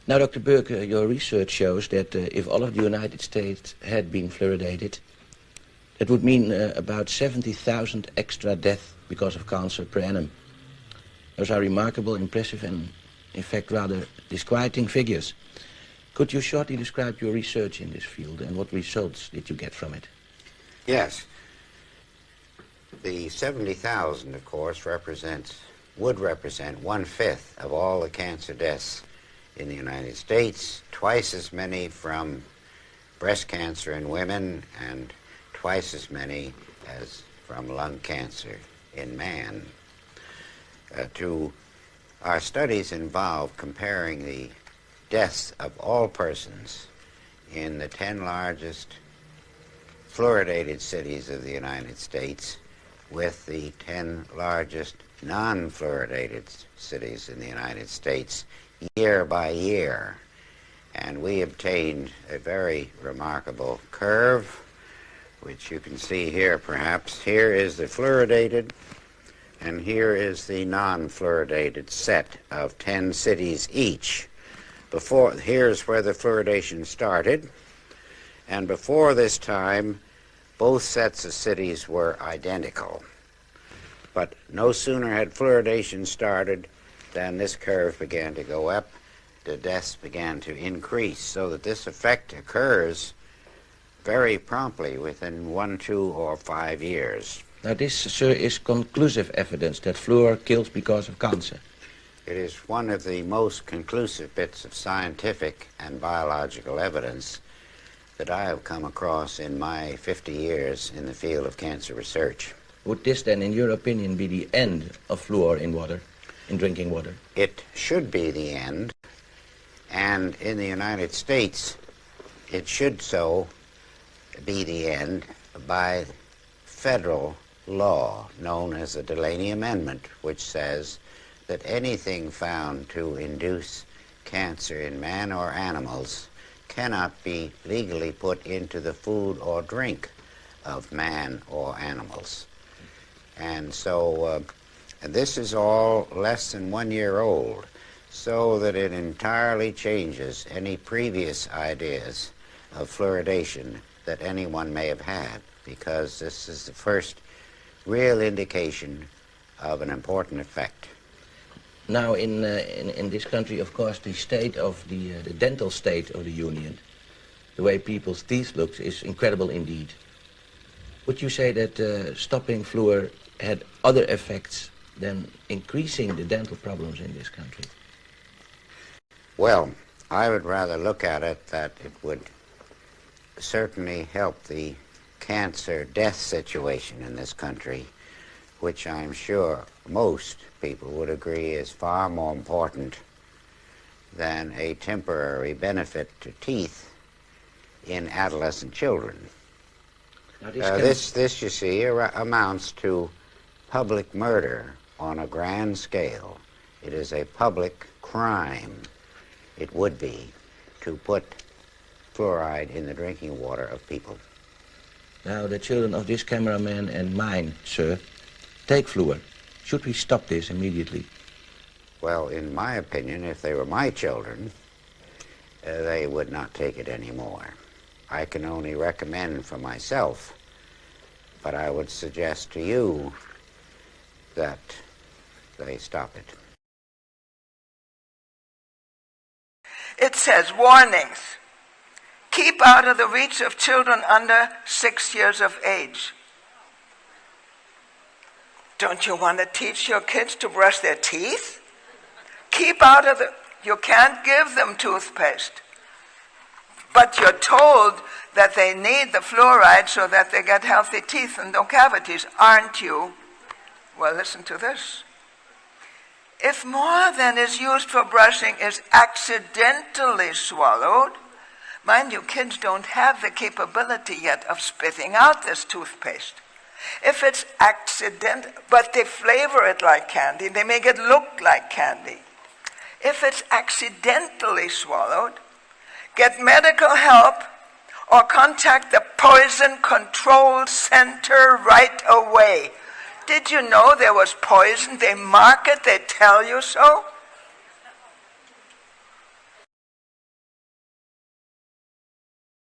Now, Dr. Burke, your research shows that if all of the United States had been fluoridated, that would mean about 70,000 extra deaths because of cancer per annum. Those are remarkable, impressive, and in fact rather disquieting figures. Could you shortly describe your research in this field and what results did you get from it? Yes. The 70,000, of course, would represent 1/5 of all the cancer deaths in the United States, twice as many from breast cancer in women, and twice as many as from lung cancer in man. Our studies involve comparing the deaths of all persons in the 10 largest fluoridated cities of the United States with the 10 largest non-fluoridated cities in the United States year by year. And we obtained a very remarkable curve, which you can see here perhaps. Here is the fluoridated, and here is the non-fluoridated set of 10 cities each. Here's where the fluoridation started, and before this time, both sets of cities were identical. But no sooner had fluoridation started than this curve began to go up, the deaths began to increase, so that this effect occurs very promptly within 1, 2, or 5 years. Now this, sir, is conclusive evidence that fluor kills because of cancer. It is one of the most conclusive bits of scientific and biological evidence that I have come across in my 50 years in the field of cancer research. Would this then, in your opinion, be the end of fluor in water, in drinking water? It should be the end, and in the United States, it should so be the end by federal law known as the Delaney Amendment, which says that anything found to induce cancer in man or animals cannot be legally put into the food or drink of man or animals. And so this is all less than 1 year old, so that it entirely changes any previous ideas of fluoridation that anyone may have had, because this is the first real indication of an important effect. Now, in this country, of course, the state of the dental state of the Union, the way people's teeth look, is incredible indeed. Would you say that stopping fluor had other effects than increasing the dental problems in this country? Well, I would rather look at it that it would certainly help the cancer death situation in this country, which I'm sure most people would agree is far more important than a temporary benefit to teeth in adolescent children. Now this, you see, amounts to public murder on a grand scale. It is a public crime, it would be, to put fluoride in the drinking water of people. Now, the children of this cameraman and mine, sir, take fluor. Should we stop this immediately? Well, in my opinion, if they were my children, they would not take it anymore. I can only recommend for myself, but I would suggest to you that they stop it. It says, warnings. Keep out of the reach of children under 6 years of age. Don't you want to teach your kids to brush their teeth? Keep out of you can't give them toothpaste. But you're told that they need the fluoride so that they get healthy teeth and no cavities, aren't you? Well, listen to this. If more than is used for brushing is accidentally swallowed, mind you, kids don't have the capability yet of spitting out this toothpaste. If it's accidental, but they flavor it like candy, they make it look like candy. If it's accidentally swallowed, get medical help or contact the Poison Control Center right away. Did you know there was poison? They mark it, they tell you so.